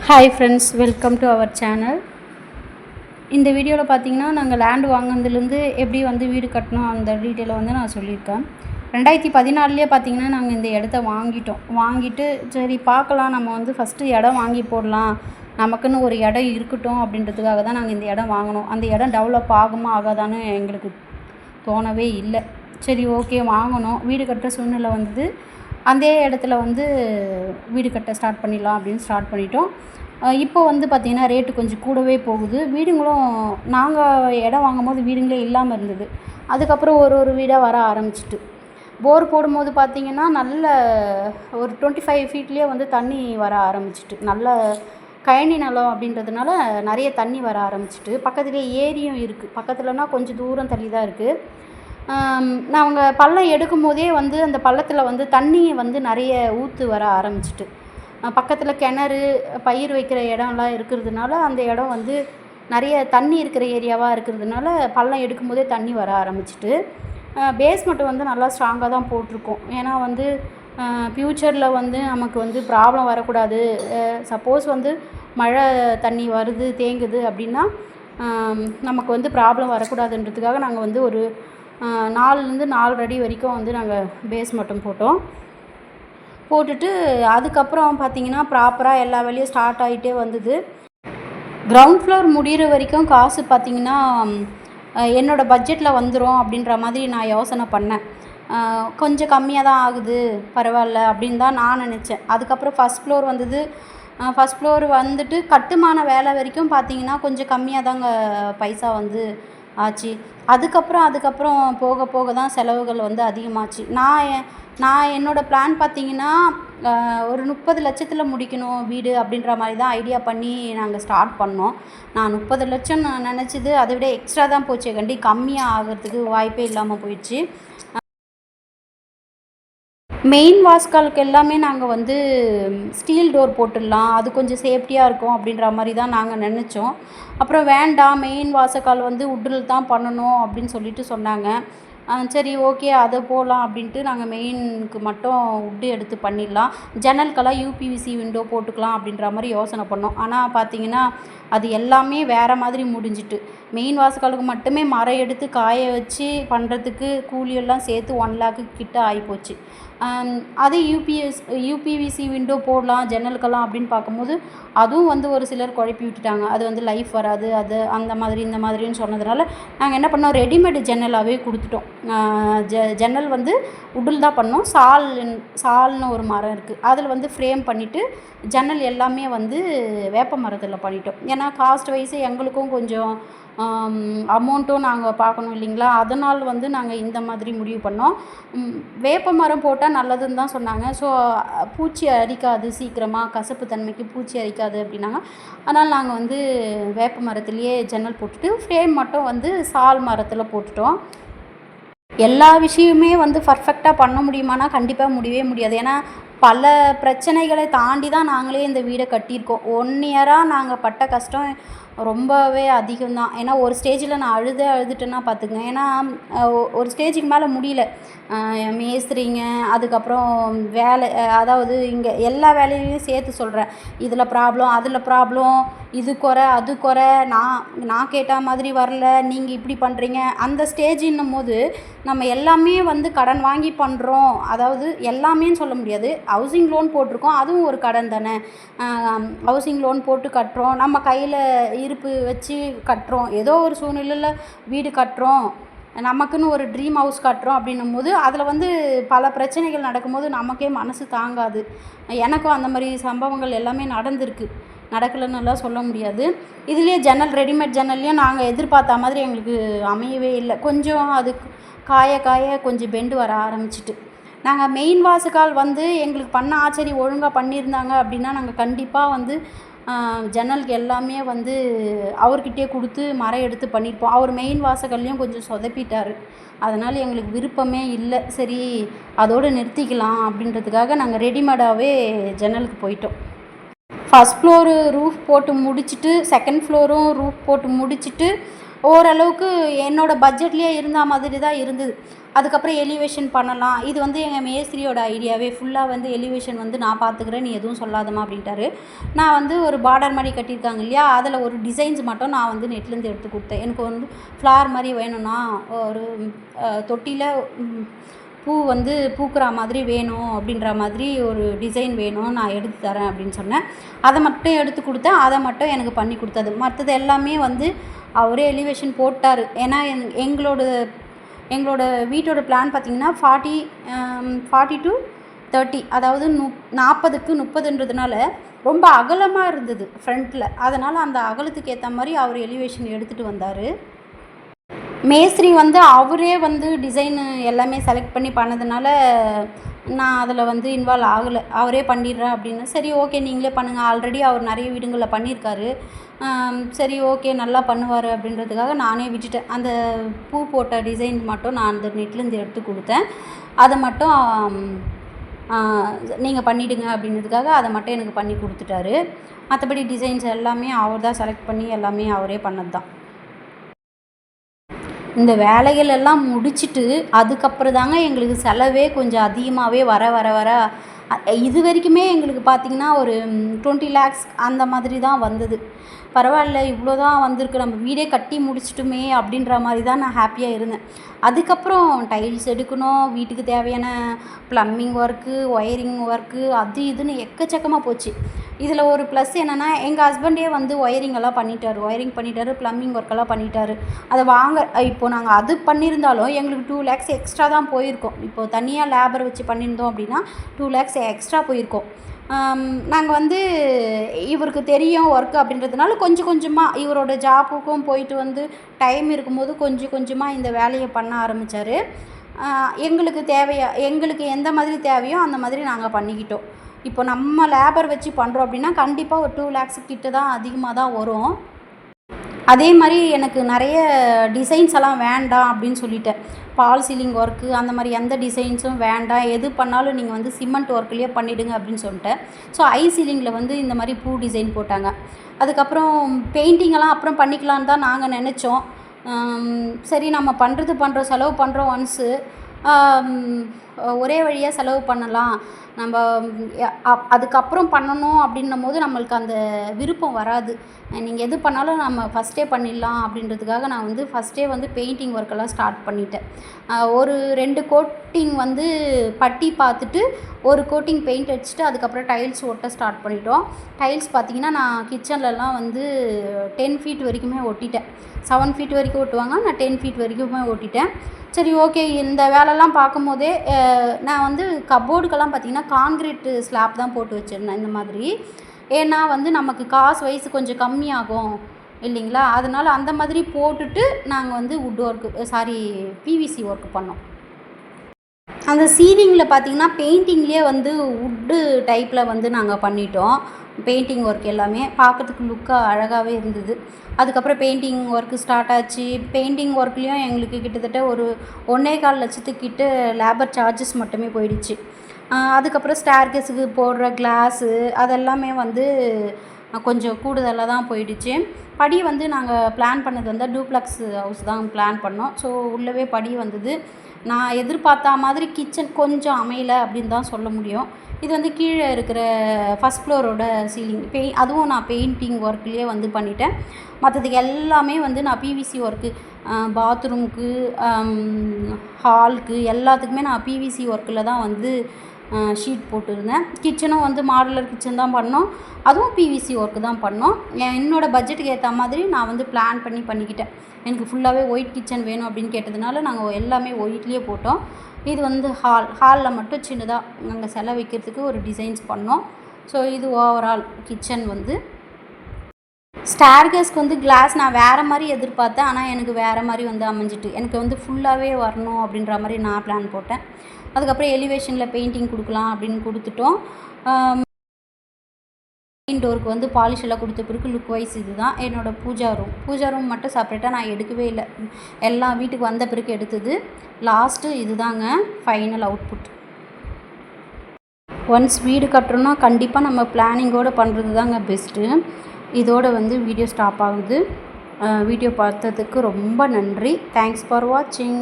Hi friends, welcome to our channel. இந்த வீடியோவில் பார்த்தீங்கன்னா நாங்கள் லேண்டு வாங்கினதுலேருந்து எப்படி வந்து வீடு கட்டணும் அந்த டீட்டெயிலை வந்து நான் சொல்லியிருக்கேன். 2014 பார்த்தீங்கன்னா நாங்கள் இந்த இடத்த வாங்கிட்டு சரி பார்க்கலாம், நம்ம வந்து ஃபஸ்ட்டு இடம் வாங்கி போடலாம், நமக்குன்னு ஒரு இடம் இருக்கட்டும் அப்படின்றதுக்காக தான் நாங்கள் இந்த இடம் வாங்கினோம். அந்த இடம் டெவலப் ஆகுமா ஆகாதான்னு எங்களுக்கு தோணவே இல்லை. சரி ஓகே வாங்கினோம், வீடு கட்டுற சூழ்நிலை வந்தது. அதே இடத்துல வந்து வீடு கட்ட ஸ்டார்ட் பண்ணிடலாம் அப்படின்னு ஸ்டார்ட் பண்ணிட்டோம். இப்போ வந்து பார்த்திங்கன்னா ரேட்டு கொஞ்சம் கூடவே போகுது. வீடுங்களும் நாங்கள் இடம் வாங்கும்போது வீடுங்களே இல்லாமல் இருந்தது. அதுக்கப்புறம் ஒரு வீடாக வர ஆரம்பிச்சிட்டு போர் போடும்போது பார்த்திங்கன்னா நல்ல ஒரு 25 ஃபீட்லேயே வந்து தண்ணி வர ஆரம்பிச்சிட்டு, நல்ல கழனி நிலம் அப்படின்றதுனால நிறைய தண்ணி வர ஆரம்பிச்சிட்டு, பக்கத்துலேயே ஏரியும் இருக்குது. பக்கத்துலனா கொஞ்சம் தூரம் தள்ளி தான் இருக்குது. நாங்கள் பள்ளம் எடுக்கும் போதே வந்து அந்த பள்ளத்தில் வந்து தண்ணி வந்து நிறைய ஊற்று வர ஆரம்பிச்சிட்டு, பக்கத்தில் கிணறு பயிர் வைக்கிற இடம்லாம் இருக்கிறதுனால அந்த இடம் வந்து நிறைய தண்ணி இருக்கிற ஏரியாவாக இருக்கிறதுனால பள்ளம் எடுக்கும் போதே தண்ணி வர ஆரம்பிச்சிட்டு, பேஸ்மெண்ட்டு வந்து நல்லா ஸ்ட்ராங்காக தான் போட்டிருக்கோம். ஏன்னா வந்து ஃப்யூச்சரில் வந்து நமக்கு வந்து ப்ராப்ளம் வரக்கூடாது. சப்போஸ் வந்து மழை தண்ணி வருது தேங்குது அப்படின்னா நமக்கு வந்து ப்ராப்ளம் வரக்கூடாதுன்றதுக்காக நாங்கள் வந்து ஒரு 4லேருந்து 4.5 அடி வரைக்கும் வந்து நாங்கள் பேஸ்மெண்ட்டும் போட்டுட்டு அதுக்கப்புறம் பார்த்திங்கன்னா ப்ராப்பராக எல்லா வேலையும் ஸ்டார்ட் ஆகிட்டே வந்தது. கிரவுண்ட் ஃப்ளோர் முடிகிற வரைக்கும் காசு பார்த்திங்கன்னா என்னோடய பட்ஜெட்டில் வந்துடும் அப்படின்ற மாதிரி நான் யோசனை பண்ணேன். கொஞ்சம் கம்மியாக தான் ஆகுது, பரவாயில்ல அப்படின்னு தான் நான் நினச்சேன். அதுக்கப்புறம் ஃபஸ்ட் ஃப்ளோர் வந்தது. ஃபஸ்ட் ஃப்ளோர் வந்துட்டு கட்டுமான வேலை வரைக்கும் பார்த்திங்கன்னா கொஞ்சம் கம்மியாக தாங்க பைசா வந்து ஆச்சு. அதுக்கப்புறம் போக போக தான் செலவுகள் வந்து அதிகமாச்சு. நான் என்னோடய பிளான் பார்த்திங்கன்னா ஒரு 30 லட்சத்தில் முடிக்கணும் வீடு அப்படின்ற மாதிரி தான் ஐடியா பண்ணி நாங்கள் ஸ்டார்ட் பண்ணோம். நான் 30 லட்சம் நான் நினச்சது அதை விட எக்ஸ்ட்ரா தான் போச்சு, கம்மியாக ஆகிறதுக்கு வாய்ப்பே இல்லாமல் போயிடுச்சு. மெயின் வாஸ்காலுக்கு எல்லாமே நாங்கள் வந்து ஸ்டீல் டோர் போட்டுடலாம், அது கொஞ்சம் சேஃப்டியாக இருக்கும் அப்படின்ற மாதிரி தான் நாங்கள் நினச்சோம். அப்புறம் வேண்டாம், மெயின் வாசக்கால் வந்து உட்டில் தான் பண்ணணும் அப்படின்னு சொல்லிட்டு சொன்னாங்க. சரி ஓகே அதை போகலாம் அப்படின்ட்டு நாங்கள் மெயினுக்கு மட்டும் உட்டு எடுத்து பண்ணிடலாம், ஜன்னலுக்கெல்லாம் யூபிவிசி விண்டோ போட்டுக்கலாம் அப்படின்ற மாதிரி யோசனை பண்ணோம். ஆனால் பார்த்திங்கன்னா அது எல்லாமே வேறு மாதிரி முடிஞ்சிட்டு, மெயின் வாசக்காலுக்கு மட்டுமே மரம் எடுத்து காய வச்சு பண்ணுறதுக்கு கூலியெல்லாம் சேர்த்து 1 லேக்கு கிட்ட ஆகிப்போச்சு. அதே யூபிவிசி விண்டோ போடலாம் ஜன்னலுக்கெல்லாம் அப்படின்னு பார்க்கும்போது அதுவும் வந்து ஒரு சிலர் குழப்பி விட்டுட்டாங்க. அது வந்து லைஃப் வராது, அது அந்த மாதிரி இந்த மாதிரின்னு சொன்னதுனால நாங்கள் என்ன பண்ணோம், ரெடிமேடு ஜன்னலாகவே கொடுத்துட்டோம். ஜன்னல் வந்து உட்டில் தான் பண்ணோம். சால்னு ஒரு மரம் இருக்குது, அதில் வந்து ஃப்ரேம் பண்ணிவிட்டு ஜன்னல் எல்லாமே வந்து வேப்ப மரத்தில் பண்ணிட்டோம். ஏன்னா காஸ்ட் வைஸு எங்களுக்கும் கொஞ்சம் அமௌண்ட்டும் நாங்கள் பார்க்கணும் இல்லைங்களா, அதனால் வந்து நாங்கள் இந்த மாதிரி முடிவு பண்ணோம். வேப்ப மரம் போட்டால் நல்லதுன்னு தான் சொன்னாங்க. ஸோ பூச்சி அரிக்காது, சீக்கிரமாக கசப்பு தன்மைக்கு பூச்சி அரிக்காது அப்படின்னாங்க. அதனால் நாங்கள் வந்து வேப்ப மரத்துலேயே ஜன்னல் போட்டுட்டு ஃப்ரேம் மட்டும் வந்து சால் மரத்தில் போட்டுட்டோம். எல்லா விஷயமே வந்து பர்ஃபெக்டாக பண்ண முடியுமானா கண்டிப்பாக முடியவே முடியாது. ஏன்னா பல பிரச்சனைகளை தாண்டி தான் நாங்களே இந்த வீடை கட்டியிருக்கோம். 1 இயராக நாங்கள் பட்ட கஷ்டம் ரொம்பவே அதிகம்தான். ஏன்னா ஒரு ஸ்டேஜில் நான் அழுதுட்டேன்னா பார்த்துங்க. ஏன்னா ஒரு ஸ்டேஜுக்கு மேலே முடியல. மேஸ்திரிங்க, அதுக்கப்புறம் வேலை, அதாவது இங்கே எல்லா வேலையிலையும் சேர்த்து சொல்கிறேன், இதில் ப்ராப்ளம் அதில் ப்ராப்ளம், இது குறை அது குறை, நான் கேட்ட மாதிரி வரல, நீங்கள் இப்படி பண்ணுறீங்க. அந்த ஸ்டேஜின்னும் போது நம்ம எல்லாமே வந்து கடன் வாங்கி பண்ணுறோம். அதாவது எல்லாமேன்னு சொல்ல முடியாது, ஹவுசிங் லோன் போட்டிருக்கோம், அதுவும் ஒரு கடன் தானே. ஹவுசிங் லோன் போட்டு கட்டுறோம், நம்ம கையில் இருப்பு வச்சு கட்டுறோம், ஏதோ ஒரு சூழ்நிலையில் வீடு கட்டுறோம், நமக்குன்னு ஒரு ட்ரீம் ஹவுஸ் கட்டுறோம் அப்படின்னும் போது அதில் வந்து பல பிரச்சனைகள் நடக்கும்போது நமக்கே மனசு தாங்காது. எனக்கும் அந்த மாதிரி சம்பவங்கள் எல்லாமே நடந்திருக்கு, நடக்கலைன்னுலாம் சொல்ல முடியாது. இதுலேயே ரெடிமேட் ஜன்னல்லையும் நாங்கள் எதிர்பார்த்த மாதிரி எங்களுக்கு அமையவே இல்லை. கொஞ்சம் அது காய கொஞ்சம் பெண்டு வர ஆரம்பிச்சிட்டு, நாங்கள் மெயின் வாசக்கால் வந்து எங்களுக்கு பண்ண ஆச்சரி ஒழுங்காக பண்ணியிருந்தாங்க அப்படின்னா நாங்கள் கண்டிப்பாக வந்து ஜன்னலுக்கு எல்லாமே வந்து அவர்கிட்டயே கொடுத்து மரம் எடுத்து பண்ணியிருப்போம். அவர் மெயின் வாசகல்லையும் கொஞ்சம் சொதப்பிட்டார், அதனால் எங்களுக்கு விருப்பமே இல்லை. சரி அதோடு நிறுத்திக்கலாம் அப்படின்றதுக்காக நாங்கள் ரெடிமேடாகவே ஜன்னலுக்கு போயிட்டோம். ஃபஸ்ட் ஃப்ளோரு ரூஃப் போட்டு முடிச்சுட்டு, செகண்ட் ஃப்ளோரும் ரூஃப் போட்டு முடிச்சுட்டு, ஓரளவுக்கு என்னோடய பட்ஜெட்லேயே இருந்த மாதிரி தான் இருந்தது. அதுக்கப்புறம் எலிவேஷன் பண்ணலாம். இது வந்து எங்கள் மேஸ்திரியோட ஐடியாவே. ஃபுல்லாக வந்து எலிவேஷன் வந்து நான் பார்த்துக்கிறேன், நீ எதுவும் சொல்லாதம்மா அப்படின்ட்டாரு. நான் வந்து ஒரு பார்டர் மாதிரி கட்டியிருக்காங்க இல்லையா, அதில் ஒரு டிசைன்ஸ் மட்டும் நான் வந்து நெட்லேருந்து எடுத்து கொடுத்தேன். எனக்கு வந்து ஃப்ளார் மாதிரி வேணும்னா ஒரு தொட்டியில் பூ வந்து பூக்கிற மாதிரி வேணும் அப்படின்ற மாதிரி ஒரு டிசைன் வேணும், நான் எடுத்து தரேன் அப்படின்னு சொன்னேன். அதை மட்டும் எடுத்து கொடுத்தேன். அதை மட்டும் எனக்கு பண்ணி கொடுத்தது. மற்றது எல்லாமே வந்து அவரே எலிவேஷன் போட்டார். ஏன்னா எங்களோட வீட்டோட பிளான் பார்த்திங்கன்னா 40 to 30, அதாவது 40க்கு 30ன்றதுனால ரொம்ப அகலமாக இருந்தது ஃப்ரண்ட்டில். அதனால் அந்த அகலத்துக்கு ஏற்ற மாதிரி அவர் எலிவேஷன் எடுத்துகிட்டு வந்தார். மேஸ்திரி வந்து அவரே வந்து டிசைனு எல்லாமே செலக்ட் பண்ணி பண்ணதுனால நான் அதில் வந்து இன்வால்வ் ஆகலை. அவரே பண்ணிடுறேன் அப்படின்னு. சரி ஓகே நீங்களே பண்ணுங்கள், ஆல்ரெடி அவர் நிறைய வீடுங்களில் பண்ணியிருக்காரு, சரி ஓகே நல்லா பண்ணுவார் அப்படின்றதுக்காக நானே விட்டுட்டேன். அந்த பூ போட்ட டிசைன் மட்டும் நான் அந்த நெட்லேருந்து எடுத்து கொடுத்தேன். அதை மட்டும் நீங்கள் பண்ணிவிடுங்க அப்படின்றதுக்காக அதை மட்டும் எனக்கு பண்ணி கொடுத்துட்டாரு. மற்றபடி டிசைன்ஸ் எல்லாமே அவர் தான் செலக்ட் பண்ணி எல்லாமே அவரே பண்ணது தான். இந்த வேலைகள் எல்லாம் முடிச்சுட்டு அதுக்கப்புறம் தாங்க எங்களுக்கு செலவே கொஞ்சம் அதிகமாகவே வர இது வரைக்குமே எங்களுக்கு பார்த்திங்கன்னா ஒரு 20 lakhs அந்த மாதிரி தான் வந்தது. பரவாயில்ல இவ்வளோ தான் வந்திருக்கு, நம்ம வீடே கட்டி முடிச்சிட்டுமே அப்படின்ற மாதிரி தான் நான் ஹாப்பியாக இருந்தேன். அதுக்கப்புறம் டைல்ஸ் எடுக்கணும், வீட்டுக்கு தேவையான ப்ளம்பிங் ஒர்க்கு, ஒயரிங் ஒர்க்கு, அது இதுன்னு எக்கச்சக்கமாக போச்சு. இதில் ஒரு ப்ளஸ் என்னென்னா எங்கள் ஹஸ்பண்டே வந்து ஒயரிங்கெல்லாம் பண்ணிட்டார், ப்ளம்பிங் ஒர்க்கெல்லாம் பண்ணிட்டார். அதை இப்போது நாங்கள் அது பண்ணியிருந்தாலும் எங்களுக்கு 2 lakhs எக்ஸ்ட்ரா தான் போயிருக்கோம். இப்போது தனியாக லேபர் வச்சு பண்ணியிருந்தோம் அப்படின்னா 2 lakhs எக்ஸ்ட்ரா போயிருக்கோம். நாங்கள் வந்து இவருக்கு தெரியும் ஒர்க்கு அப்படின்றதுனால கொஞ்சம் கொஞ்சமாக இவரோட ஜாப்புக்கும் போயிட்டு வந்து டைம் இருக்கும்போது கொஞ்சம் கொஞ்சமாக இந்த வேலையை பண்ண ஆரம்பித்தார். எங்களுக்கு எந்த மாதிரி தேவையோ அந்த மாதிரி நாங்கள் பண்ணிக்கிட்டோம். இப்போ நம்ம லேபர் வச்சு பண்ணுறோம் அப்படின்னா கண்டிப்பாக ஒரு 2 lakhs கிட்ட தான் அதிகமாக தான் வரும். அதே மாதிரி எனக்கு நிறைய டிசைன்ஸ் எல்லாம் வேண்டாம் அப்படின்னு சொல்லிட்டேன். பால் சீலிங் ஒர்க்கு அந்த மாதிரி எந்த டிசைன்ஸும் வேண்டாம், எது பண்ணாலும் நீங்கள் வந்து சிமெண்ட் ஒர்க்லேயே பண்ணிவிடுங்க அப்படின்னு சொல்லிட்டேன். ஸோ சீலிங்கில் வந்து இந்த மாதிரி பூ டிசைன் போட்டாங்க. அதுக்கப்புறம் பெயிண்டிங்கெல்லாம் அப்புறம் பண்ணிக்கலான்னு தான் நாங்கள் நினச்சோம். சரி நம்ம பண்ணுறோம் செலவு பண்ணுறோம் ஒன்ஸு, ஒரே வழியாக செலவு பண்ணலாம், நம்ம அதுக்கப்புறம் பண்ணணும் அப்படின்னும் போது நம்மளுக்கு அந்த விருப்பம் வராது. நீங்கள் எது பண்ணாலும் நம்ம ஃபஸ்ட்டே பண்ணிடலாம் அப்படின்றதுக்காக நான் வந்து ஃபஸ்ட்டே வந்து பெயிண்டிங் ஒர்க்கெல்லாம் ஸ்டார்ட் பண்ணிட்டேன். ஒரு 2 கோட்டிங் வந்து பட்டி பார்த்துட்டு ஒரு கோட்டிங் பெயிண்ட் அடிச்சுட்டு அதுக்கப்புறம் டைல்ஸ் ஒட்ட ஸ்டார்ட் பண்ணிட்டோம். டைல்ஸ் பார்த்திங்கன்னா நான் கிச்சன்லலாம் வந்து 10 feet வரைக்குமே ஒட்டிட்டேன். 7 feet வரைக்கும் ஒட்டுவாங்க, நான் 10 feet வரைக்குமே ஒட்டிட்டேன். சரி ஓகே இந்த வேலைலாம் பார்க்கும்போதே நான் வந்து கப்போர்டுக்கெல்லாம் பார்த்திங்கன்னா கான்க்ரீட் ஸ்லாப் தான் போட்டு வச்சுருந்தேன் இந்த மாதிரி. ஏன்னா வந்து நமக்கு காசு வைஸ் கொஞ்சம் கம்மியாகும் இல்லைங்களா, அதனால் அந்த மாதிரி போட்டுட்டு நாங்கள் வந்து பிவிசி ஒர்க் பண்ணோம். அந்த சீலிங்கில் பார்த்திங்கன்னா பெயிண்டிங்லேயே வந்து வுட்டு டைப்பில் வந்து நாங்கள் பண்ணிட்டோம். பெயிண்டிங் ஒர்க் எல்லாமே பார்க்குறதுக்கு லுக்காக அழகாகவே இருந்தது. அதுக்கப்புறம் பெயிண்டிங் ஒர்க்கு ஸ்டார்ட் ஆச்சு. பெயிண்டிங் ஒர்க்லேயும் எங்களுக்கு கிட்டத்தட்ட ஒரு 1.25 லட்சத்துக்கிட்ட லேபர் சார்ஜஸ் மட்டுமே போயிடுச்சு. அதுக்கப்புறம் ஸ்டேர்கேஸுக்கு போடுற கிளாஸு அதெல்லாமே வந்து கொஞ்சம் கூடுதலாக தான் போயிடுச்சு. படி வந்து நாங்கள் பிளான் பண்ணது வந்து டூப்ளக்ஸ் ஹவுஸ் தான் பிளான் பண்ணோம். ஸோ உள்ளவே படி வந்தது. நான் எதிர்பார்த்த மாதிரி கிச்சன் கொஞ்சம் அமையலை அப்படின்னு தான் சொல்ல முடியும். இது வந்து கீழே இருக்கிற ஃபஸ்ட் ஃப்ளோரோட சீலிங் அதுவும் நான் பெயிண்டிங் ஒர்க்லேயே வந்து பண்ணிட்டேன். மற்றதுக்கு எல்லாமே வந்து நான் பிவிசி ஒர்க்கு, பாத்ரூமுக்கு, ஹாலுக்கு எல்லாத்துக்குமே நான் பிவிசி ஒர்க்கில் தான் வந்து ஷீட் போட்டிருந்தேன். கிச்சனும் வந்து மாடுலர் கிச்சன் தான் பண்ணோம், அதுவும் பிவிசி ஒர்க்கு தான் பண்ணோம். என்னோடய பட்ஜெட்டுக்கு ஏற்ற மாதிரி நான் வந்து பிளான் பண்ணிக்கிட்டேன். எனக்கு ஃபுல்லாகவே ஒயிட் கிச்சன் வேணும் அப்படின்னு கேட்டதுனால நாங்கள் எல்லாமே ஒயிட்லேயே போட்டோம். இது வந்து ஹாலில் மட்டும் சின்னதாக நாங்கள் சிலை வைக்கிறதுக்கு ஒரு டிசைன்ஸ் பண்ணோம். ஸோ இது ஓவரால் கிச்சன் வந்து. ஸ்டேர்கேஸ்க்கு வந்து கிளாஸ் நான் வேறு மாதிரி எதிர்பார்த்தேன், ஆனால் எனக்கு வேறு மாதிரி வந்து அமைஞ்சிட்டு எனக்கு வந்து ஃபுல்லாகவே வரணும் அப்படின்ற மாதிரி நான் பிளான் போட்டேன். அதுக்கப்புறம் எலிவேஷனில் பெயிண்டிங் கொடுக்கலாம் அப்படின்னு கொடுத்துட்டோம். மெயின் டோருக்கு வந்து பாலிஷ் எல்லாம் கொடுத்த பிறகு லுக் வைஸ் இது தான் என்னோடய பூஜா ரூம் மட்டும் செப்பரேட்டாக நான் எடுக்கவே இல்லை, எல்லாம் வீட்டுக்கு வந்த பிறகு எடுத்தது. லாஸ்ட்டு இது தாங்க ஃபைனல் அவுட்புட். ஒன்ஸ் வீடு கட்டுறோன்னா கண்டிப்பாக நம்ம பிளானிங்கோடு பண்ணுறது தாங்க பெஸ்ட்டு. இதோடு வந்து வீடியோ ஸ்டாப் ஆகுது. வீடியோ பார்த்ததுக்கு ரொம்ப நன்றி. தேங்க்ஸ் ஃபார் வாட்சிங்.